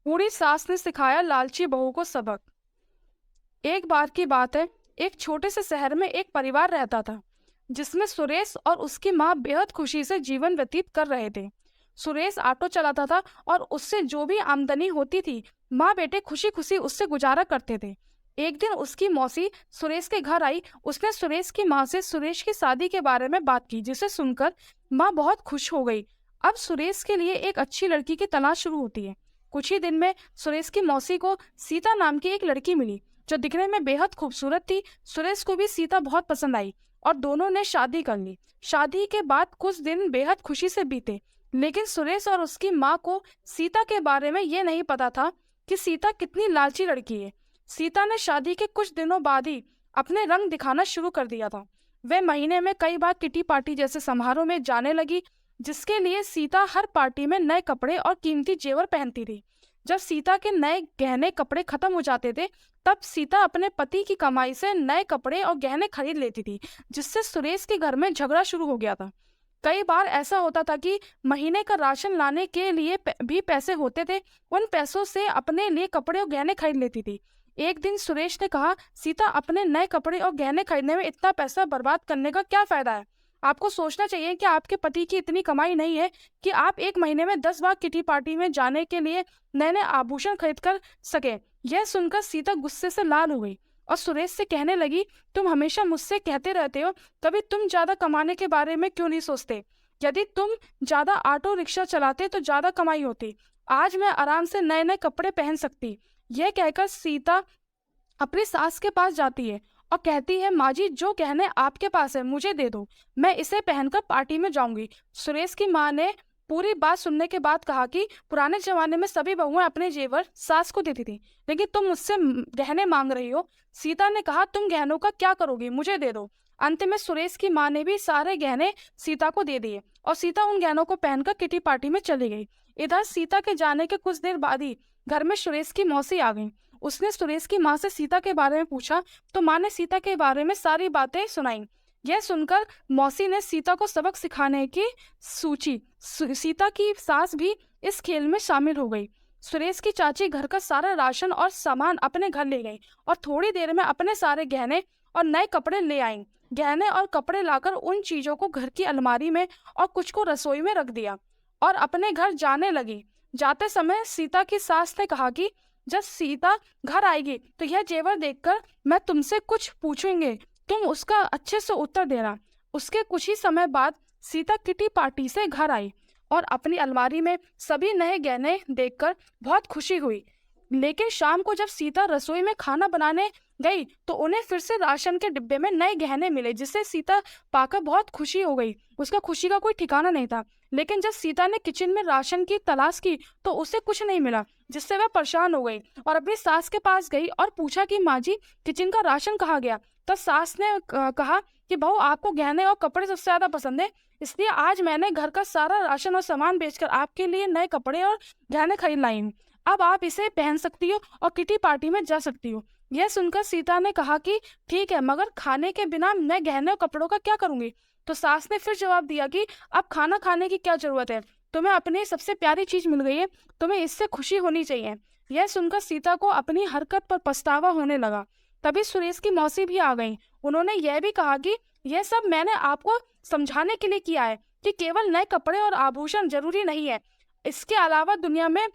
बूढ़ी सास ने सिखाया लालची बहू को सबक। एक बार की बात है, एक छोटे से शहर में एक परिवार रहता था जिसमें सुरेश और उसकी माँ बेहद खुशी से जीवन व्यतीत कर रहे थे। सुरेश ऑटो चलाता था और उससे जो भी आमदनी होती थी, माँ बेटे खुशी खुशी उससे गुजारा करते थे। एक दिन उसकी मौसी सुरेश के घर आई। उसने सुरेश की माँ से सुरेश की शादी के बारे में बात की, जिसे सुनकर माँ बहुत खुश हो गई। अब सुरेश के लिए एक अच्छी लड़की की तलाश शुरू होती है। कुछ ही दिन में सुरेश की मौसी को सीता नाम की एक लड़की मिली जो दिखने में बेहद खूबसूरत थी। सुरेश को भी सीता बहुत पसंद आई और दोनों ने शादी कर ली। शादी के बाद कुछ दिन बेहद खुशी से बीते, लेकिन सुरेश और उसकी माँ को सीता के बारे में ये नहीं पता था कि सीता कितनी लालची लड़की है। सीता ने शादी के कुछ दिनों बाद ही अपने रंग दिखाना शुरू कर दिया था। वह महीने में कई बार किटी पार्टी जैसे समारोह में जाने लगी, जिसके लिए सीता हर पार्टी में नए कपड़े और कीमती जेवर पहनती थी। जब सीता के नए गहने कपड़े खत्म हो जाते थे, तब सीता अपने पति की कमाई से नए कपड़े और गहने खरीद लेती थी, जिससे सुरेश के घर में झगड़ा शुरू हो गया था। कई बार ऐसा होता था कि महीने का राशन लाने के लिए भी पैसे होते थे। उन पैसों से अपने लिए कपड़े और गहने खरीद लेती थी। एक दिन सुरेश ने कहा, सीता, अपने नए कपड़े और गहने खरीदने में इतना पैसा बर्बाद करने का क्या फायदा है? आपको सोचना चाहिए कि आपके पति की इतनी कमाई नहीं है कि आप एक महीने में 10 बार किटी पार्टी में जाने के लिए नए नए आभूषण खरीद कर सके। यह सुनकर सीता गुस्से से लाल हो गई और सुरेश से कहने लगी, तुम हमेशा मुझसे कहते रहते हो, कभी तुम ज्यादा कमाने के बारे में क्यों नहीं सोचते? यदि तुम ज्यादा ऑटो रिक्शा चलाते तो ज्यादा कमाई होती। आज मैं आराम से नए नए कपड़े पहन सकती। यह कहकर सीता अपनी सास के पास जाती है और कहती है, माँ जी, जो गहने आपके पास है मुझे दे दो, मैं इसे पहनकर पार्टी में जाऊंगी। सुरेश की माँ ने पूरी बात सुनने के बाद कहा कि पुराने जमाने में सभी बहुएं अपने जेवर सास को देती थी, लेकिन तुम मुझसे गहने मांग रही हो। सीता ने कहा, तुम गहनों का क्या करोगी, मुझे दे दो। अंत में सुरेश की माँ ने भी सारे गहने सीता को दे दिए और सीता उन गहनों को पहनकर किटी पार्टी में चली गई। इधर सीता के जाने के कुछ देर बाद ही घर में सुरेश की मौसी आ गई। उसने सुरेश की माँ से सीता के बारे में पूछा तो माँ ने सीता के बारे में सारी बातें सुनाई। यह सुनकर मौसी ने सीता को सबक सिखाने की सूची। सीता की सास भी इस खेल में शामिल हो गई। सुरेश की चाची घर का सारा राशन और सामान अपने घर ले गई और थोड़ी देर में अपने सारे गहने और नए कपड़े ले आईं। गहने और कपड़े लाकर उन चीजों को घर की अलमारी में और कुछ को रसोई में रख दिया और अपने घर जाने लगी। जाते समय सीता की सास ने कहा कि जब सीता घर आएगी तो यह जेवर देखकर मैं तुमसे कुछ पूछेंगे, तुम उसका अच्छे से उत्तर देना। उसके कुछ ही समय बाद सीता किटी पार्टी से घर आई और अपनी अलमारी में सभी नए गहने देखकर बहुत खुशी हुई। लेकिन शाम को जब सीता रसोई में खाना बनाने गई तो उन्हें फिर से राशन के डिब्बे में नए गहने मिले, जिससे सीता पाकर बहुत खुशी हो गई। उसका खुशी का कोई ठिकाना नहीं था। लेकिन जब सीता ने किचन में राशन की तलाश की तो उसे कुछ नहीं मिला, जिससे वह परेशान हो गई और अपनी सास के पास गई और पूछा कि माँ जी, किचन का राशन कहाँ गया? तो सास ने कहा कि बहू, आपको गहने और कपड़े सबसे ज्यादा पसंद है, इसलिए आज मैंने घर का सारा राशन और सामान बेचकर आपके लिए नए कपड़े और गहने खरीद लाई हूँ। अब आप इसे पहन सकती हो और किटी पार्टी में जा सकती हो। यह सुनकर सीता ने कहा कि ठीक है, मगर खाने के बिना मैं गहने और कपड़ों का क्या करूंगी? तो सास ने फिर जवाब दिया कि अब खाना खाने की क्या जरूरत है, तुम्हें अपनी सबसे प्यारी चीज मिल गई है, तुम्हें इससे खुशी होनी चाहिए। यह सुनकर सीता को अपनी हरकत पर पछतावा होने लगा। तभी सुरेश की मौसी भी आ गई। उन्होंने यह भी कहा कि यह सब मैंने आपको समझाने के लिए किया है कि केवल नए कपड़े और आभूषण जरूरी नहीं है, इसके अलावा दुनिया में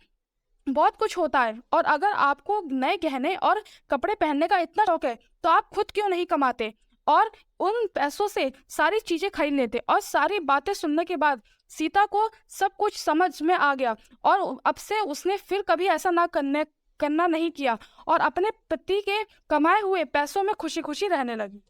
बहुत कुछ होता है। और अगर आपको नए गहने और कपड़े पहनने का इतना शौक है तो आप खुद क्यों नहीं कमाते और उन पैसों से सारी चीजें खरीद लेते? और सारी बातें सुनने के बाद सीता को सब कुछ समझ में आ गया और अब से उसने फिर कभी ऐसा करना नहीं किया और अपने पति के कमाए हुए पैसों में खुशी खुशी रहने लगी।